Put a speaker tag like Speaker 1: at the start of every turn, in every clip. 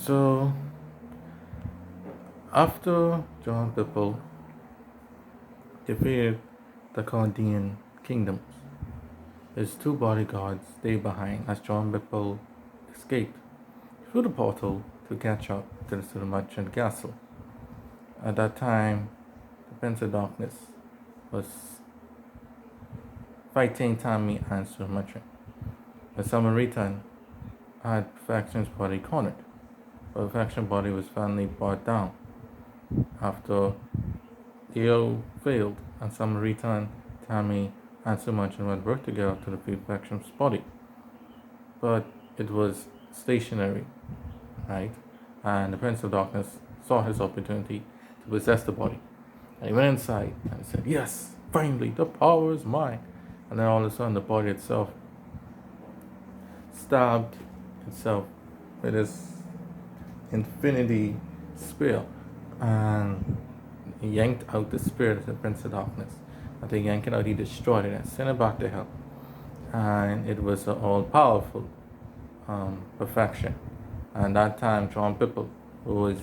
Speaker 1: So after John Pipple defeated the Chaldean kingdoms, his two bodyguards stayed behind as John Pipple escaped through the portal to catch up to the Silver Merchant castle. At that time, the Prince of Darkness was fighting Tammy and Silver Merchant. The Samaritan had Perfection's body cornered, but Perfection's body was finally brought down after Leo failed and Samaritan, Tammy, and Silver Merchant went work together to defeat Perfection's body. But it was stationary, right? And the Prince of Darkness saw his opportunity to possess the body. And he went inside and said, "Yes, finally, the power is mine." And then all of a sudden, the body itself stabbed itself with his infinity spear and he yanked out the spirit of the Prince of Darkness. After yanking it out, he destroyed it and sent it back to hell. And it was an all powerful perfection. And that time, John Pipple, who was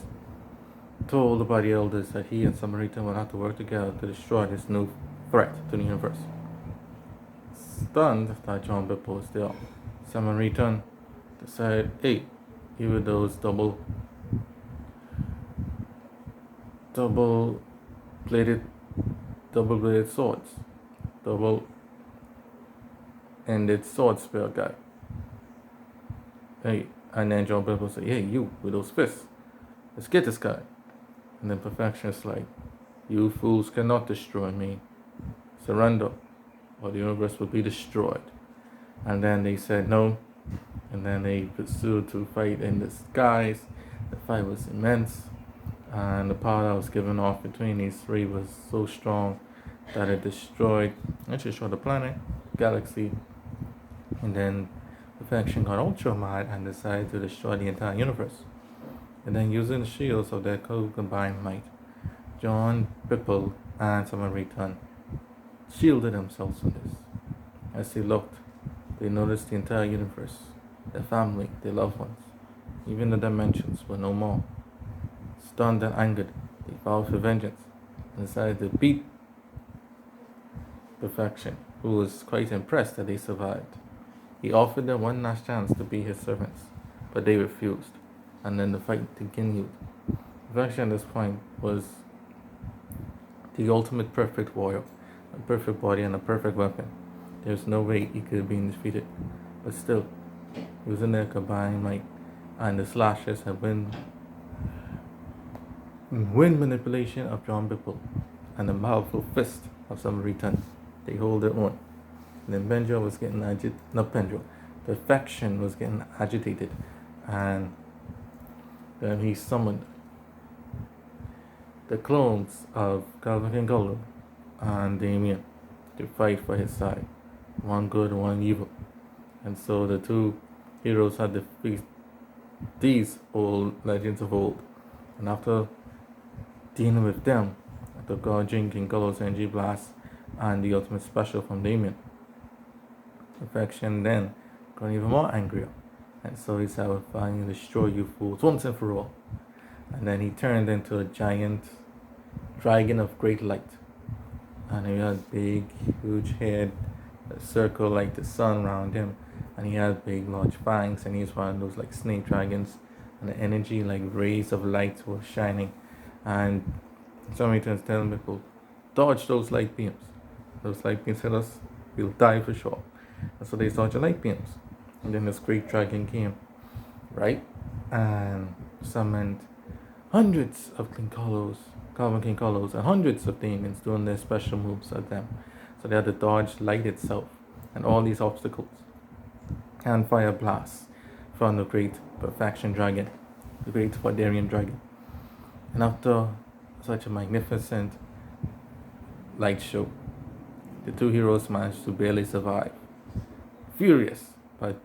Speaker 1: told by the elders that he and Samaritan would have to work together to destroy this new threat to the universe. Stunned that John Pipple was there, Samaritan decided, hey, here were those double bladed swords, double ended sword spear guy. Hey, and then John Pipple said, hey, you with those fists, let's get this guy. And then Perfection is like, you fools cannot destroy me. Surrender, or the universe will be destroyed. And then they said no. And then they pursued to fight in the skies. The fight was immense. And the power that was given off between these three was so strong that it destroyed the planet, galaxy. And then Perfection got ultra mad and decided to destroy the entire universe. And then using the shields of their combined might, John Pipple and Samaritan shielded themselves from this. As they looked, they noticed the entire universe, their family, their loved ones, even the dimensions were no more. Stunned and angered, they vowed for vengeance and decided to beat Perfection, who was quite impressed that they survived. He offered them one last chance to be his servants, but they refused, and then the fight continued. Perfection at this point was the ultimate perfect warrior, a perfect body and a perfect weapon. There's no way he could have been defeated, but still, using their combined might and the slashes and wind manipulation of John Pipple and the powerful fist of Samaritan, they hold their own. And then Benjo was getting Perfection was getting agitated, and then he summoned the clones of Calvin and Golo and Damien to fight for his side, one good and one evil. And so the two heroes had to face these old legends of old. And after dealing with them, after dodging King Golo's energy blast and the ultimate special from Damien, Perfection then got even more angrier. And so he said, I will finally destroy you fools once and for all. And then he turned into a giant dragon of great light. And he had big, huge head, a circle like the sun around him. And he had big, large fangs. And he's one of those like snake dragons. And the energy like rays of light were shining. And somebody turns telling people, dodge those light beams. Those light beams hit us, we'll die for sure. And so they dodged the light beams. And then this great dragon came, right? And summoned hundreds of Calvin King Kolos, and hundreds of demons doing their special moves at them. So they had to dodge light itself and all these obstacles and fire blasts from the great Perfection dragon, the great Vardarian dragon. And after such a magnificent light show, the two heroes managed to barely survive. Furious, but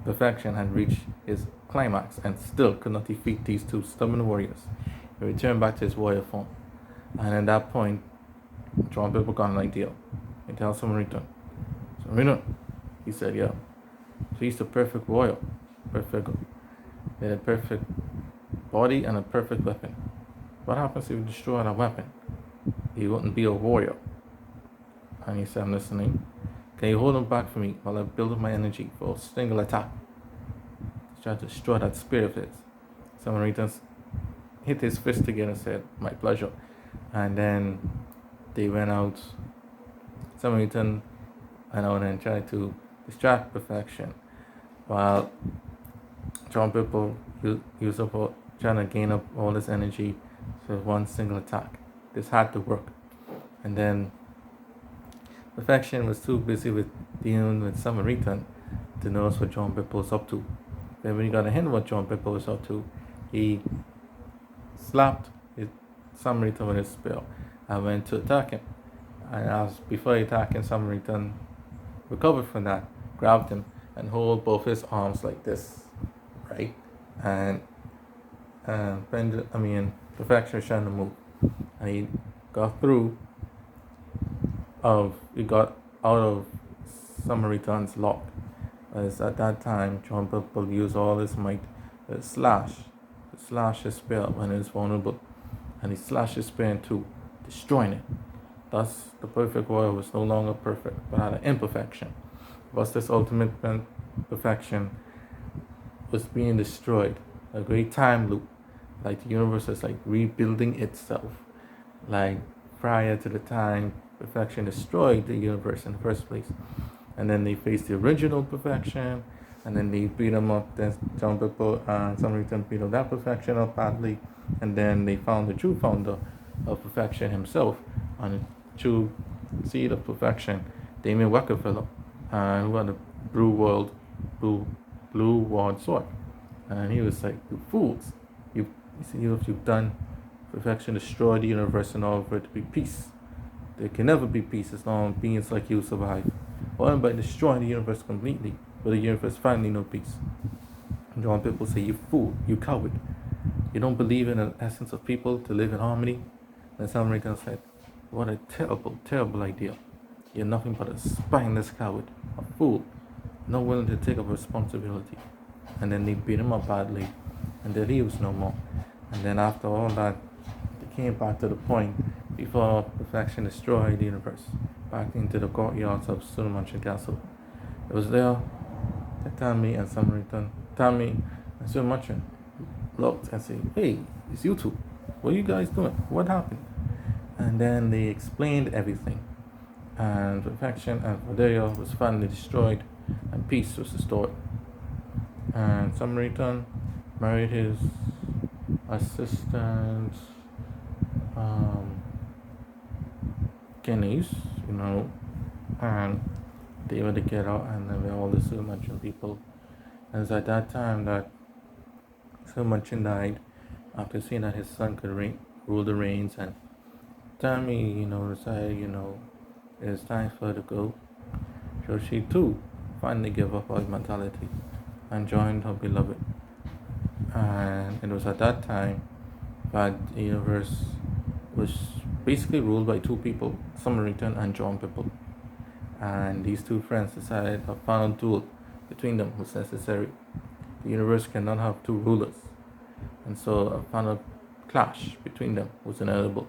Speaker 1: Perfection had reached his climax and still could not defeat these two stubborn warriors. He returned back to his warrior form. And at that point, John Pipple got an idea. He tells Samaritan, he said, yeah, so he's the perfect warrior. Perfect. They're the perfect body and a perfect weapon. What happens if you destroy that weapon? He wouldn't be a warrior. And he said, I'm listening. Can you hold him back for me while I build up my energy for a single attack? He's trying to destroy that spirit of his. Samaritans hit his fist together and said, my pleasure. And then they went out. Samaritan went out and tried to distract Perfection, while John Pipple used up trying to gain up all this energy for one single attack. This had to work. And then Perfection was too busy with dealing with Samaritan to notice what John Pipple was up to. Then when he got a hint of what John Pipple was up to, he slapped his Samaritan with his spell and went to attack him. And as before he attacked him, Samaritan recovered from that, grabbed him, and hold both his arms like this, right? And Perfection was trying to move, and he got out of Samaritan's lock. As at that time, John Purple used all his might to slash his spear when it was vulnerable, and he slashed his spear in two, destroying it. Thus, the perfect warrior was no longer perfect, but had an imperfection. Thus, this ultimate perfection was being destroyed. A great time loop, like the universe is like rebuilding itself. Like prior to the time perfection destroyed the universe in the first place. And then they faced the original perfection, and then they beat them up. Then John Pipple and Samaritan beat up that perfection up badly. And then they found the true founder of perfection himself, and the true seed of perfection, Damien Rockefeller, who had a blue ward sword. And he was like, you fools, you've done perfection, destroyed the universe in order for it to be peace. There can never be peace as long as beings like you survive. Or by destroying the universe completely, but the universe finally no peace. And John Pipple say, you fool, you coward. You don't believe in the essence of people to live in harmony? And Samaritan said, what a terrible, terrible idea. You're nothing but a spineless coward, a fool, not willing to take up responsibility. And then they beat him up badly, and then he was no more. And then after all that, they came back to the point before perfection destroyed the universe, back into the courtyards of Sunamunchen Castle. It was there that Tammy and Sunamunchen looked and said, hey, it's you two. What are you guys doing? What happened? And then they explained everything. And perfection and Cordelia was finally destroyed, and peace was restored. And Samaritan married his assistant, Kenny's, and they were together, and then we all the Sunamunchen people. And it's at that time that Sunamunchen died, after seeing that his son could rule the reins, and Tammy, decided, it's time for her to go. So she too finally gave up her mortality and joined her beloved. And it was at that time that the universe was basically ruled by two people, Samaritan and John Pipple. And these two friends decided a final duel between them was necessary. The universe cannot have two rulers, and so a final clash between them was inevitable.